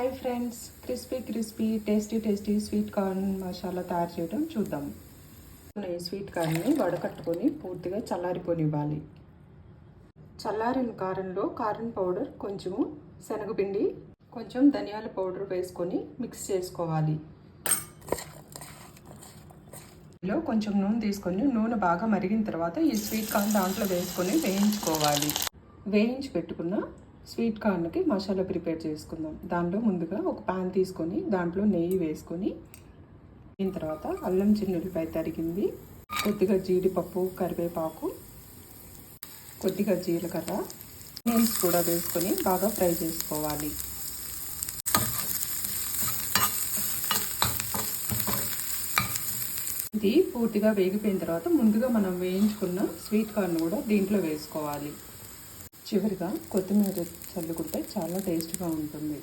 Hi friends, crispy tasty sweet corn masala తయారు చేయడం చూద్దాం. ఈ స్వీట్ కార్న్ని వడకట్టుకొని పూర్తిగా చల్లారిపోనివ్వాలి. చల్లారిన కారంలో కారం పౌడర్, కొంచెము శనగపిండి, కొంచెం ధనియాల పౌడర్ వేసుకొని మిక్స్ చేసుకోవాలి. ఇందులో కొంచెం నూనె తీసుకొని నూనె బాగా మరిగిన తర్వాత ఈ స్వీట్ కార్న్ దాంట్లో వేసుకొని వేయించుకోవాలి. వేయించి పెట్టుకున్న స్వీట్ కార్న్కి మసాలా ప్రిపేర్ చేసుకుందాం. దాంట్లో ముందుగా ఒక పాన్ తీసుకొని దాంట్లో నెయ్యి వేసుకొని దీని తర్వాత అల్లం చిన్నులపై తరిగింది, కొద్దిగా జీడిపప్పు, కరివేపాకు, కొద్దిగా జీలకర్ర, ఆనియన్స్ కూడా వేసుకొని బాగా ఫ్రై చేసుకోవాలి. ఇది పూర్తిగా వేగిపోయిన తర్వాత ముందుగా మనం వేయించుకున్న స్వీట్ కార్న్ కూడా దీంట్లో వేసుకోవాలి. చివరిగా కొత్తిమీర చల్లుకుంటే చాలా టేస్ట్గా ఉంటుంది.